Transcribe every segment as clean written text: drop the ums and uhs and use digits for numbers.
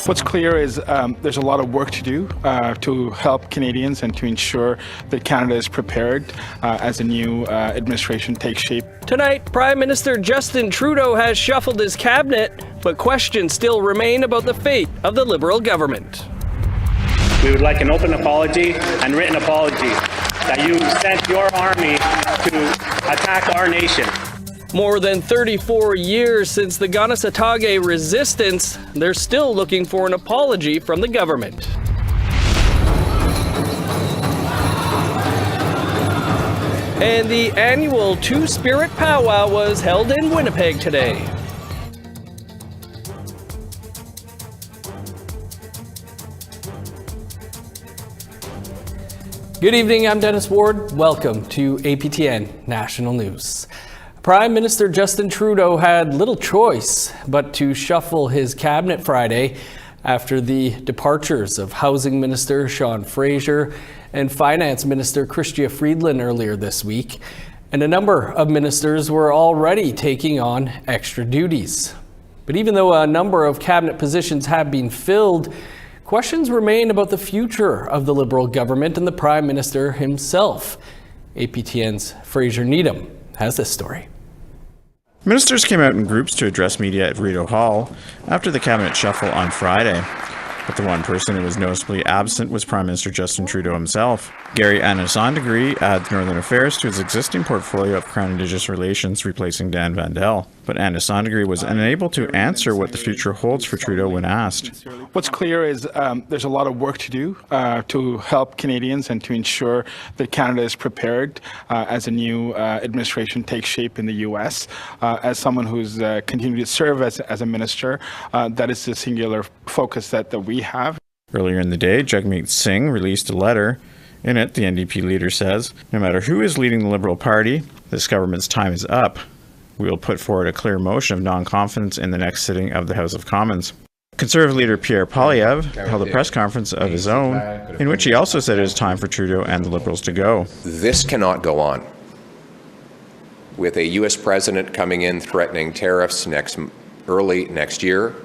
What's clear is there's a lot of work to do to help Canadians and to ensure that Canada is prepared as a new administration takes shape. Tonight, Prime Minister Justin Trudeau has shuffled his cabinet, but questions still remain about the fate of the Liberal government. We would like an open apology and written apology that you sent your army to attack our nation. More than 34 years since the Kanesatake resistance, they're still looking for an apology from the government. And the annual Two-Spirit powwow was held in Winnipeg today. Good evening, I'm Dennis Ward. Welcome to APTN National News. Prime Minister Justin Trudeau had little choice but to shuffle his cabinet Friday after the departures of Housing Minister Sean Fraser and Finance Minister Chrystia Freeland earlier this week. And a number of ministers were already taking on extra duties. But even though a number of cabinet positions have been filled, questions remain about the future of the Liberal government and the Prime Minister himself. APTN's Fraser Needham has this story. Ministers came out in groups to address media at Rideau Hall after the cabinet shuffle on Friday. But the one person who was noticeably absent was Prime Minister Justin Trudeau himself. Gary Anasandagri adds Northern Affairs to his existing portfolio of Crown Indigenous Relations, replacing Dan Vandel. But Anasandagri was unable to answer what the future holds for Trudeau when asked. What's clear is there's a lot of work to do to help Canadians and to ensure that Canada is prepared as a new administration takes shape in the U.S. As someone who's continued to serve as a minister, that is the singular focus that we have. Earlier in the day, Jagmeet Singh released a letter. In it, the NDP leader says, no matter who is leading the Liberal Party, this government's time is up. We will put forward a clear motion of non-confidence in the next sitting of the House of Commons. Conservative leader Pierre Poilievre held a press conference of his own, in which he also said it is time for Trudeau and the Liberals to go. This cannot go on. With a U.S. president coming in threatening tariffs early next year,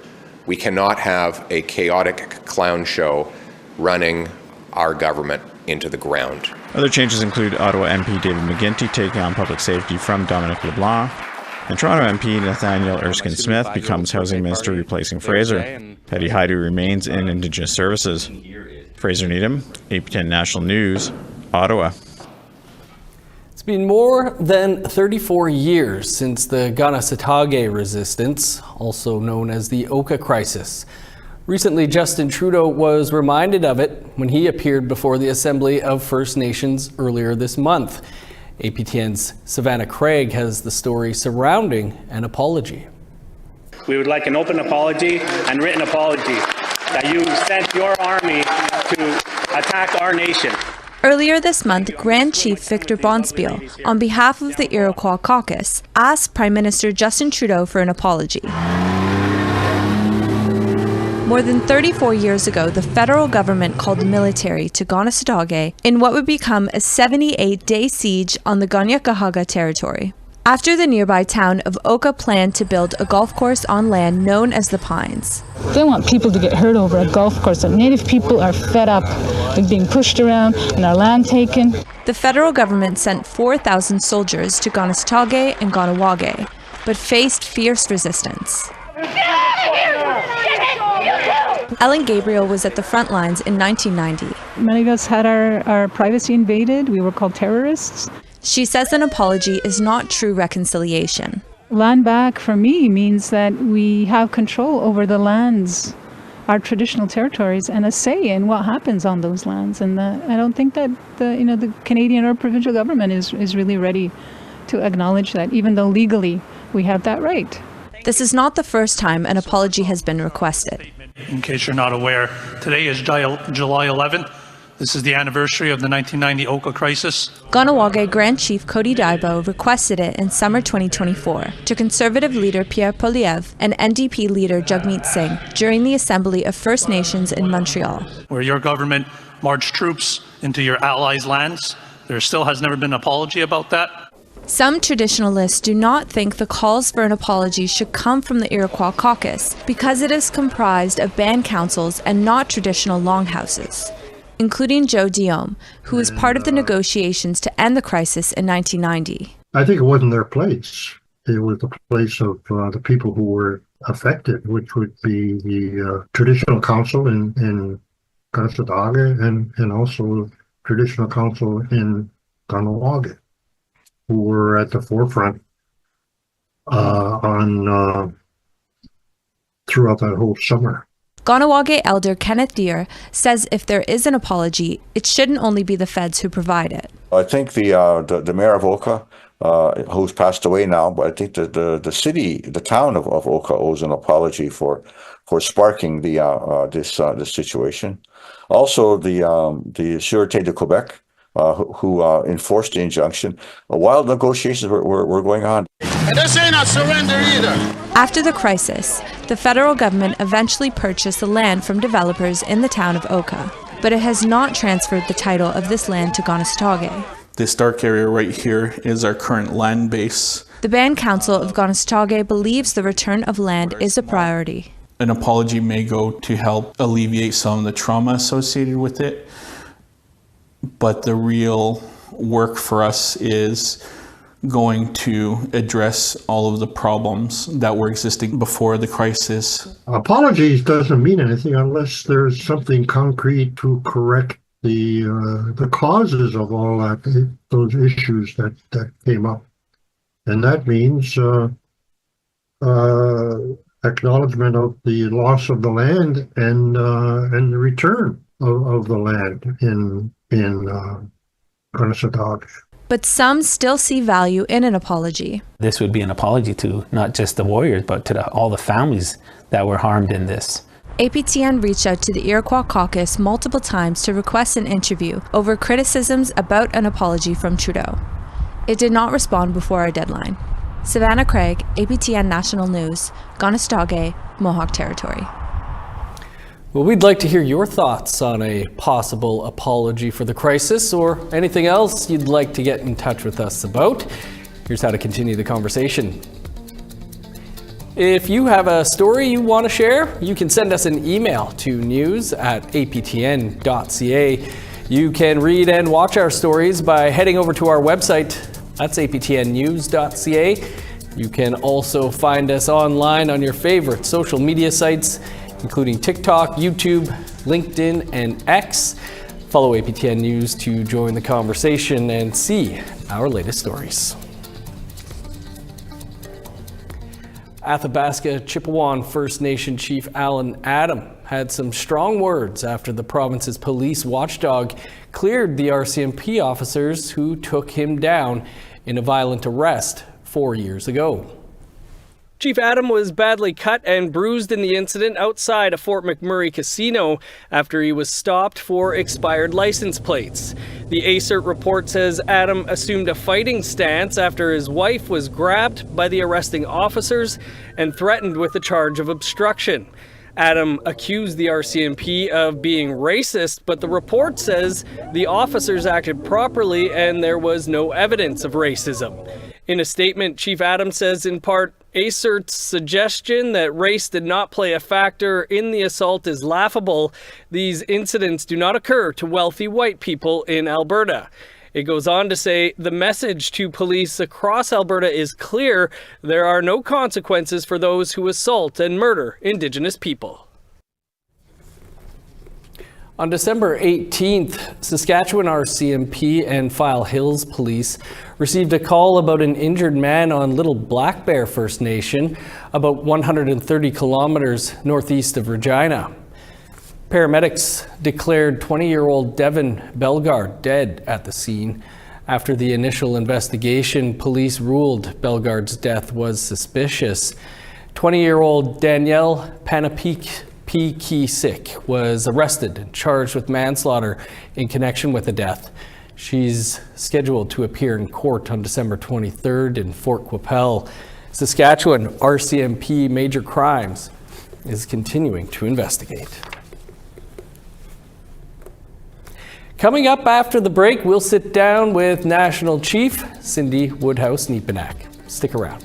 we cannot have a chaotic clown show running our government into the ground. Other changes include Ottawa MP David McGuinty taking on public safety from Dominic LeBlanc, and Toronto MP Nathaniel Erskine-Smith becomes Housing Minister replacing Fraser. Hedy Haidu remains in Indigenous Services. Fraser Needham, APTN National News, Ottawa. It's been more than 34 years since the Kanesatake resistance, also known as the Oka crisis. Recently, Justin Trudeau was reminded of it when he appeared before the Assembly of First Nations earlier this month. APTN's Savannah Craig has the story surrounding an apology. We would like an open apology and written apology that you sent your army to attack our nation. Earlier this month, Grand Chief Victor Bonspiel, on behalf of the Iroquois Caucus, asked Prime Minister Justin Trudeau for an apology. More than 34 years ago, the federal government called the military to Kanesatake in what would become a 78-day siege on the Kanien'kehá:ka territory. After the nearby town of Oka planned to build a golf course on land known as the Pines. They want people to get hurt over a golf course. The Native people are fed up with being pushed around and our land taken. The federal government sent 4,000 soldiers to Kanesatake and Kahnawake, but faced fierce resistance. Ellen Gabriel was at the front lines in 1990. Many of us had our privacy invaded. We were called terrorists. She says an apology is not true reconciliation. Land back for me means that we have control over the lands, our traditional territories, and a say in what happens on those lands. And I don't think that the Canadian or provincial government is really ready to acknowledge that, even though legally we have that right. This is not the first time an apology has been requested. In case you're not aware, today is July 11th. This is the anniversary of the 1990 Oka crisis. Kahnawake Grand Chief Cody Daibo requested it in summer 2024 to Conservative leader Pierre Poilievre and NDP leader Jagmeet Singh during the Assembly of First Nations in Montreal. Where your government marched troops into your allies' lands. There still has never been an apology about that. Some traditionalists do not think the calls for an apology should come from the Iroquois caucus because it is comprised of band councils and not traditional longhouses, including Joe Diome, who was part of the negotiations to end the crisis in 1990. I think it wasn't their place. It was the place of the people who were affected, which would be the traditional council in Kanesatake and also traditional council in Kahnawake, who were at the forefront throughout that whole summer. Kahnawake elder Kenneth Deere says if there is an apology, it shouldn't only be the feds who provide it. I think the mayor of Oka, who's passed away now, but I think the city, the town of Oka owes an apology for sparking this situation. Also, the Sûreté de Quebec, who enforced the injunction while negotiations were going on. And this ain't a surrender either. After the crisis, the federal government eventually purchased the land from developers in the town of Oka, but it has not transferred the title of this land to Kanesatake. This dark area right here is our current land base. The Band Council of Kanesatake believes the return of land is a priority. An apology may go to help alleviate some of the trauma associated with it, but the real work for us is going to address all of the problems that were existing before the crisis. Apologies doesn't mean anything unless there's something concrete to correct the causes of all that, those issues that came up. And that means acknowledgement of the loss of the land and the return of the land in Kanesatake. But some still see value in an apology. This would be an apology to not just the warriors, but to all the families that were harmed in this. APTN reached out to the Iroquois caucus multiple times to request an interview over criticisms about an apology from Trudeau. It did not respond before our deadline. Savannah Craig, APTN National News, Kanesatake, Mohawk Territory. Well, we'd like to hear your thoughts on a possible apology for the crisis or anything else you'd like to get in touch with us about. Here's how to continue the conversation. If you have a story you want to share, you can send us an email to news@aptn.ca. You can read and watch our stories by heading over to our website. That's aptnnews.ca. You can also find us online on your favorite social media sites, including TikTok, YouTube, LinkedIn, and X. Follow APTN News to join the conversation and see our latest stories. Athabasca Chippewan First Nation Chief Alan Adam had some strong words after the province's police watchdog cleared the RCMP officers who took him down in a violent arrest 4 years ago. Chief Adam was badly cut and bruised in the incident outside a Fort McMurray casino after he was stopped for expired license plates. The ACERT report says Adam assumed a fighting stance after his wife was grabbed by the arresting officers and threatened with a charge of obstruction. Adam accused the RCMP of being racist, but the report says the officers acted properly and there was no evidence of racism. In a statement, Chief Adam says, in part, ACERT's suggestion that race did not play a factor in the assault is laughable. These incidents do not occur to wealthy white people in Alberta. It goes on to say the message to police across Alberta is clear. There are no consequences for those who assault and murder Indigenous people. On December 18th, Saskatchewan RCMP and File Hills Police received a call about an injured man on Little Black Bear First Nation, about 130 kilometers northeast of Regina. Paramedics declared 20-year-old Devin Bellegarde dead at the scene. After the initial investigation, police ruled Bellegarde's death was suspicious. 20-year-old Danielle Panapikisik was arrested and charged with manslaughter in connection with the death. She's scheduled to appear in court on December 23rd in Fort Qu'Appelle. Saskatchewan RCMP Major Crimes is continuing to investigate. Coming up after the break, we'll sit down with National Chief Cindy Woodhouse-Nepenak. Stick around.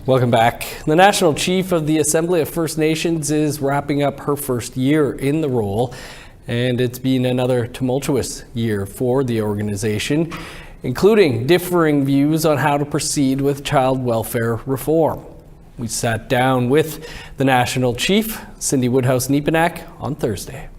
Welcome back. The National Chief of the Assembly of First Nations is wrapping up her first year in the role, and it's been another tumultuous year for the organization, including differing views on how to proceed with child welfare reform. We sat down with the National Chief, Cindy Woodhouse-Nepenak, on Thursday.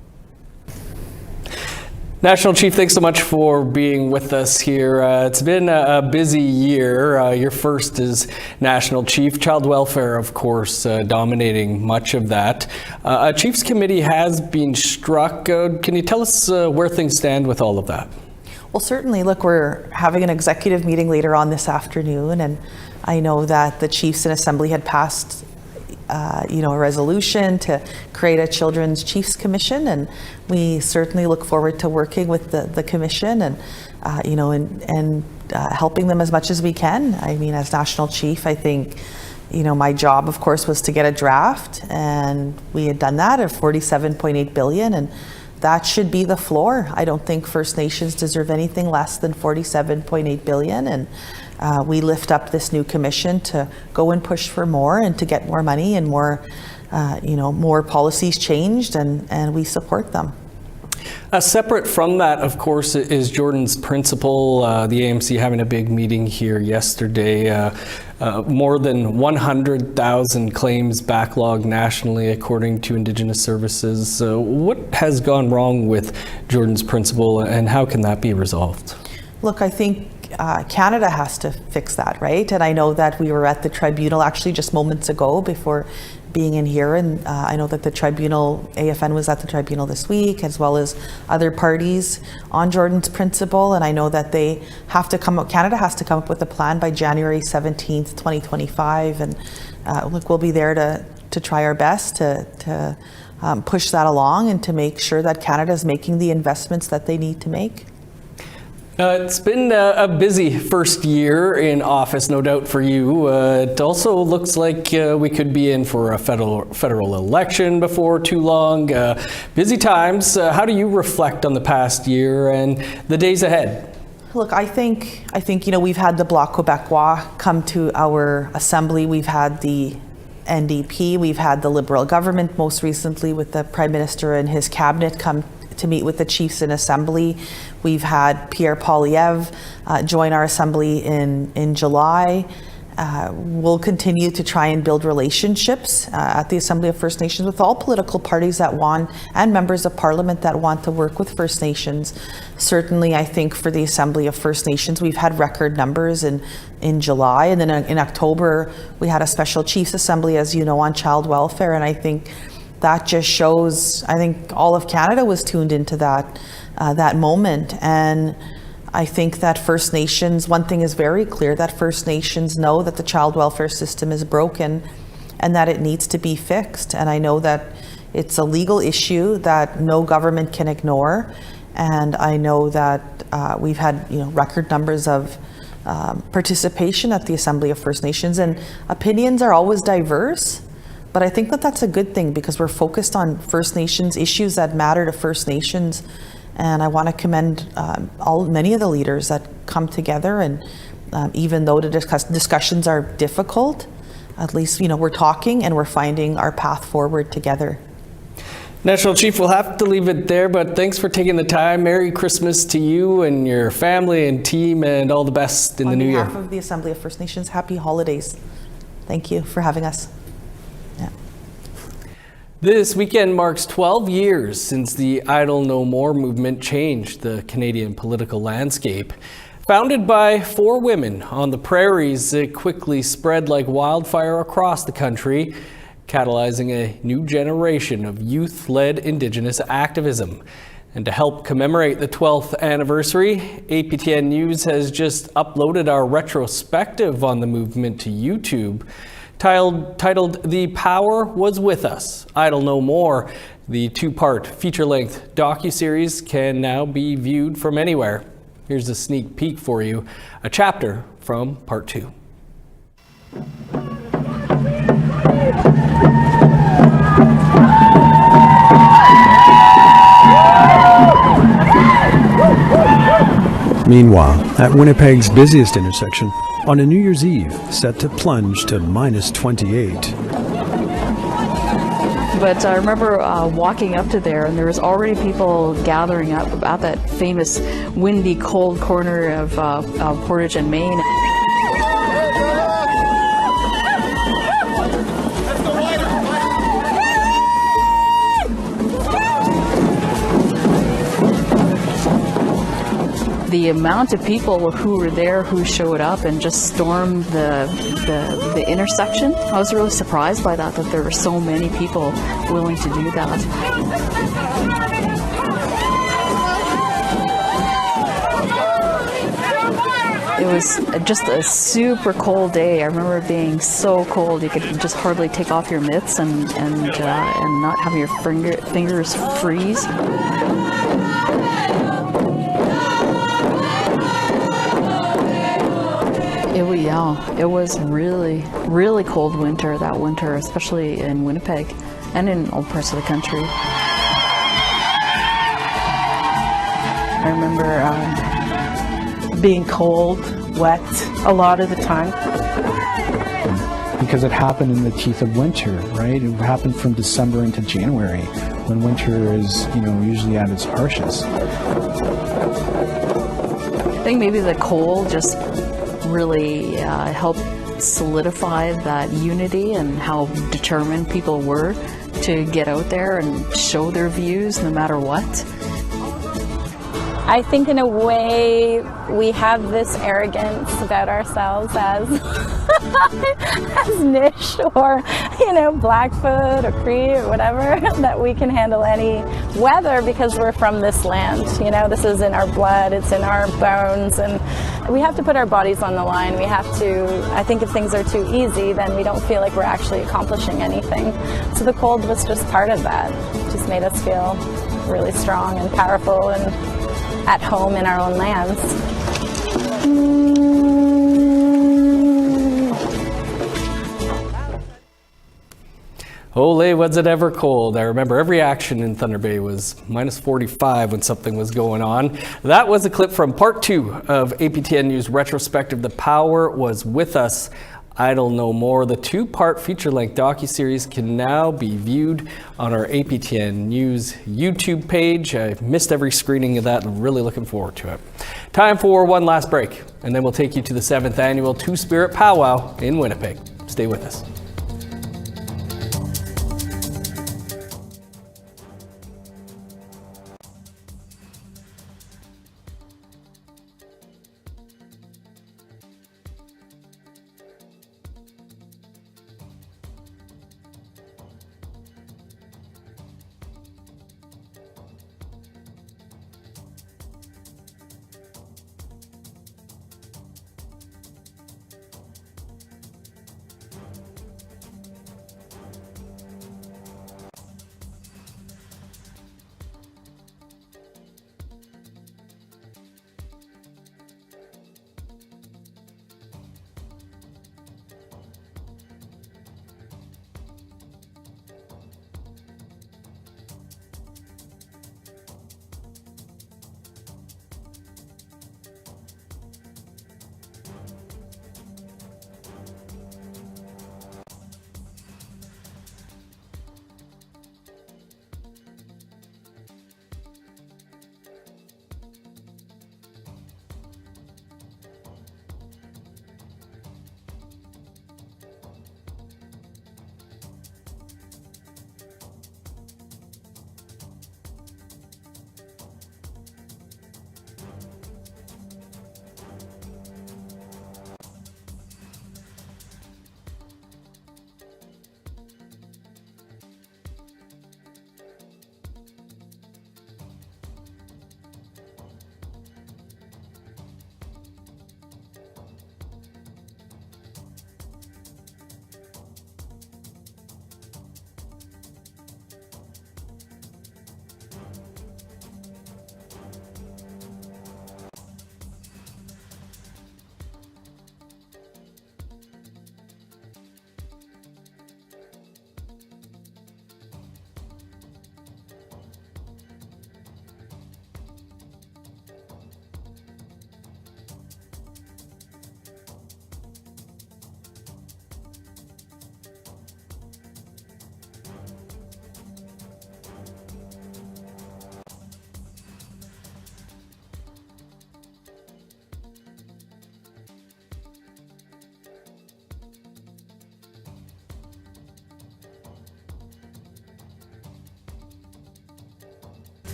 National Chief, thanks so much for being with us here. It's been a busy year. Your first as National Chief. Child welfare, of course, dominating much of that. A Chiefs Committee has been struck. Can you tell us where things stand with all of that? Well, certainly. Look, we're having an executive meeting later on this afternoon, and I know that the Chiefs in Assembly had passed a resolution to create a Children's Chiefs Commission, and we certainly look forward to working with the Commission and helping them as much as we can. I mean, as National Chief, I think, my job, of course, was to get a draft, and we had done that at $47.8 billion, and that should be the floor. I don't think First Nations deserve anything less than $47.8 billion, and we lift up this new commission to go and push for more and to get more money and more policies changed, and we support them. Separate from that, of course, is Jordan's Principle. The AMC having a big meeting here yesterday. More than 100,000 claims backlogged nationally, according to Indigenous Services. What has gone wrong with Jordan's Principle, and how can that be resolved? Look, I think Canada has to fix that, right? And I know that we were at the tribunal actually just moments ago before being in here, and I know that the tribunal, AFN was at the tribunal this week, as well as other parties on Jordan's Principle, and I know that they have to come up, Canada has to come up with a plan by January 17th, 2025, and look, we'll be there to try our best to push that along and to make sure that Canada is making the investments that they need to make. It's been a busy first year in office, no doubt for you. It also looks like we could be in for a federal election before too long. Busy times. How do you reflect on the past year and the days ahead? Look, I think we've had the Bloc Québécois come to our assembly. We've had the NDP. We've had the Liberal government most recently with the Prime Minister and his cabinet come to meet with the chiefs in assembly. We've had Pierre Poilievre join our assembly in July. We'll continue to try and build relationships at the Assembly of First Nations with all political parties that want, and members of Parliament that want to work with First Nations. Certainly, I think for the Assembly of First Nations, we've had record numbers in July, and then in October, we had a special Chiefs Assembly, as you know, on child welfare, and I think that just shows, I think all of Canada was tuned into that moment. And I think that First Nations, one thing is very clear, that First Nations know that the child welfare system is broken and that it needs to be fixed. And I know that it's a legal issue that no government can ignore. And I know that we've had record numbers of participation at the Assembly of First Nations, and opinions are always diverse. But I think that that's a good thing because we're focused on First Nations issues that matter to First Nations. And I want to commend many of the leaders that come together. And even though the discussions are difficult, at least we're talking and we're finding our path forward together. National Chief, we'll have to leave it there, but thanks for taking the time. Merry Christmas to you and your family and team, and all the best in the new year. On behalf of the Assembly of First Nations, happy holidays. Thank you for having us. This weekend marks 12 years since the Idle No More movement changed the Canadian political landscape. Founded by 4 women on the prairies, it quickly spread like wildfire across the country, catalyzing a new generation of youth-led Indigenous activism. And to help commemorate the 12th anniversary, APTN News has just uploaded our retrospective on the movement to YouTube. Titled The Power Was With Us, Idle No More. The 2-part feature-length docuseries can now be viewed from anywhere. Here's a sneak peek for you, a chapter from part 2. Meanwhile, at Winnipeg's busiest intersection, on a New Year's Eve set to plunge to -28. But I remember walking up to there, and there was already people gathering up at that famous windy, cold corner of Portage and Main. The amount of people who were there, who showed up and just stormed the intersection, I was really surprised by that there were so many people willing to do that. It was just a super cold day. I remember it being so cold you could just hardly take off your mitts and not have your fingers freeze. It was really, really cold winter that winter, especially in Winnipeg and in all parts of the country. I remember being cold, wet a lot of the time. Because it happened in the teeth of winter, right? It happened from December into January. when winter is, usually at its harshest. I think maybe the cold just really helped solidify that unity and how determined people were to get out there and show their views no matter what. I think in a way we have this arrogance about ourselves as Niche or Blackfoot or Cree or whatever, that we can handle any weather because we're from this land. This is in our blood, it's in our bones, and we have to put our bodies on the line. We have to, I think if things are too easy, then we don't feel like we're actually accomplishing anything. So the cold was just part of that. It just made us feel really strong and powerful and at home in our own lands. Ole, was it ever cold? I remember every action in Thunder Bay was minus 45 when something was going on. That was a clip from part 2 of APTN News Retrospective. The Power Was With Us. Idle No More. The 2-part feature-length docuseries can now be viewed on our APTN News YouTube page. I missed every screening of that and I'm really looking forward to it. Time for one last break, and then we'll take you to the 7th annual Two-Spirit Powwow in Winnipeg. Stay with us.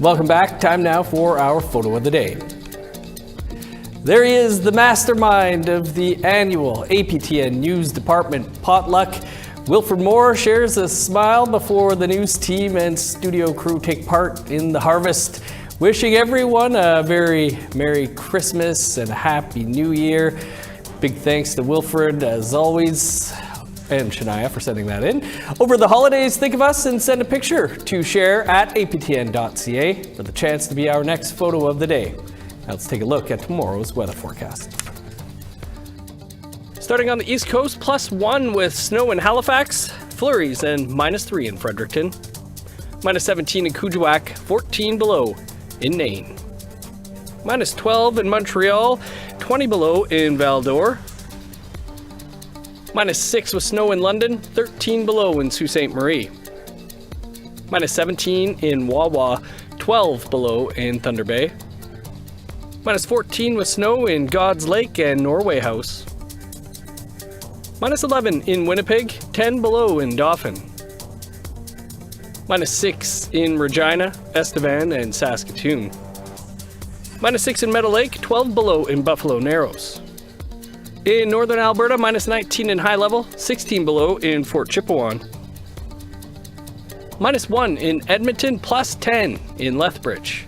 Welcome back. Time now for our photo of the day. There he is, the mastermind of the annual APTN News Department potluck. Wilfred Moore shares a smile before the news team and studio crew take part in the harvest. Wishing everyone a very Merry Christmas and a Happy New Year. Big thanks to Wilfred, as always, and Shania for sending that in. Over the holidays, think of us and send a picture to share at aptn.ca for the chance to be our next photo of the day. Now let's take a look at tomorrow's weather forecast. Starting on the East Coast, +1 with snow in Halifax, flurries, and -3 in Fredericton. -17 in Kuujjuaq, 14 below in Nain. -12 in Montreal, 20 below in Val d'Or. -6 with snow in London, 13 below in Sault Ste. Marie. -17 in Wawa, 12 below in Thunder Bay. -14 with snow in God's Lake and Norway House. -11 in Winnipeg, 10 below in Dauphin. -6 in Regina, Estevan, and Saskatoon. -6 in Meadow Lake, 12 below in Buffalo Narrows. In northern Alberta, -19 in High Level, 16 below in Fort Chipewyan. -1 in Edmonton, +10 in Lethbridge.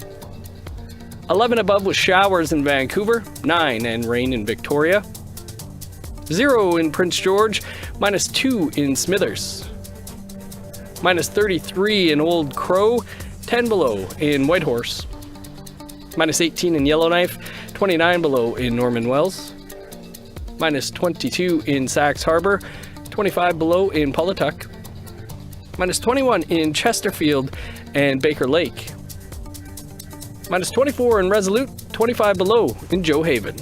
11 above with showers in Vancouver, 9 and rain in Victoria. 0 in Prince George, -2 in Smithers. -33 in Old Crow, 10 below in Whitehorse. -18 in Yellowknife, 29 below in Norman Wells. -22 in Sax Harbor, 25 below in Pawlatuck. -21 in Chesterfield and Baker Lake. -24 in Resolute, 25 below in Joe Haven.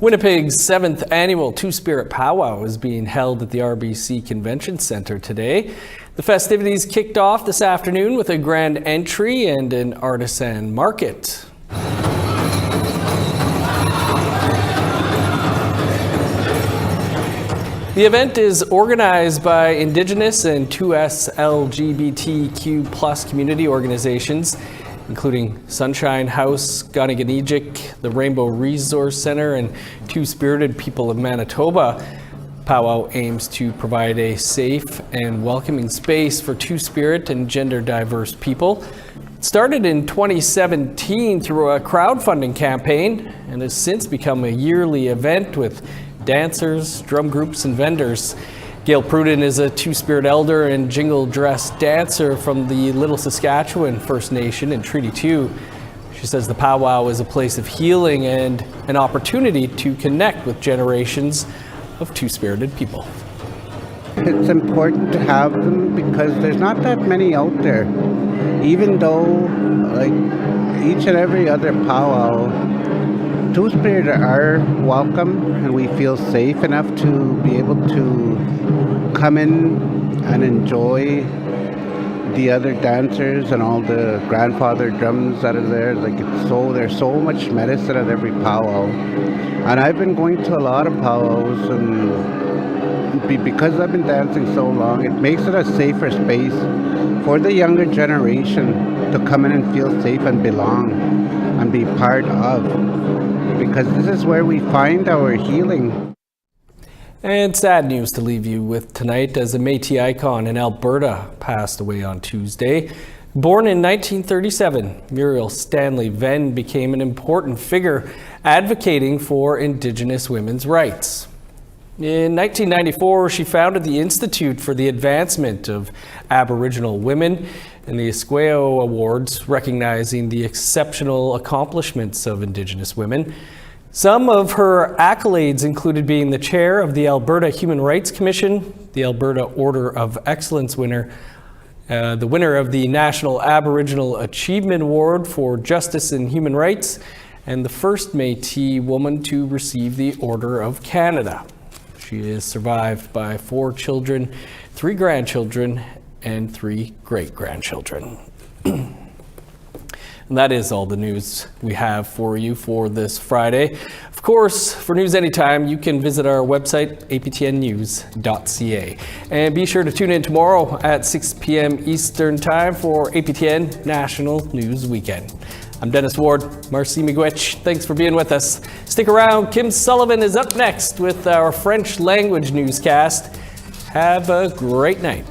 Winnipeg's 7th annual Two-Spirit Powwow is being held at the RBC Convention Centre today. The festivities kicked off this afternoon with a grand entry and an artisan market. The event is organized by Indigenous and 2S LGBTQ+ community organizations, including Sunshine House, Goniganejik, the Rainbow Resource Center, and Two Spirited People of Manitoba. Powwow aims to provide a safe and welcoming space for Two-Spirit and gender-diverse people. It started in 2017 through a crowdfunding campaign and has since become a yearly event with dancers, drum groups, and vendors. Gail Pruden is a Two-Spirit elder and jingle-dressed dancer from the Little Saskatchewan First Nation in Treaty 2. She says the powwow is a place of healing and an opportunity to connect with generations of Two-Spirited people. It's important to have them because there's not that many out there. Even though, like each and every other powwow, Two-Spirit are welcome and we feel safe enough to be able to come in and enjoy the other dancers and all the grandfather drums that are there. Like there's so much medicine at every powwow. And I've been going to a lot of powwows, and because I've been dancing so long, it makes it a safer space for the younger generation to come in and feel safe and belong and be part of. Because this is where we find our healing. And sad news to leave you with tonight as a Métis icon in Alberta passed away on Tuesday. Born in 1937, Muriel Stanley Venn became an important figure advocating for Indigenous women's rights. In 1994, she founded the Institute for the Advancement of Aboriginal Women and the Esqueo Awards, recognizing the exceptional accomplishments of Indigenous women. Some of her accolades included being the chair of the Alberta Human Rights Commission, the Alberta Order of Excellence winner, the winner of the National Aboriginal Achievement Award for Justice and Human Rights, and the first Métis woman to receive the Order of Canada. She is survived by 4 children, 3 grandchildren, and 3 great-grandchildren. And that is all the news we have for you for this Friday. Of course, for news anytime, you can visit our website, aptnnews.ca. And be sure to tune in tomorrow at 6 p.m. Eastern Time for APTN National News Weekend. I'm Dennis Ward, Marcy Miigwech. Thanks for being with us. Stick around. Kim Sullivan is up next with our French language newscast. Have a great night.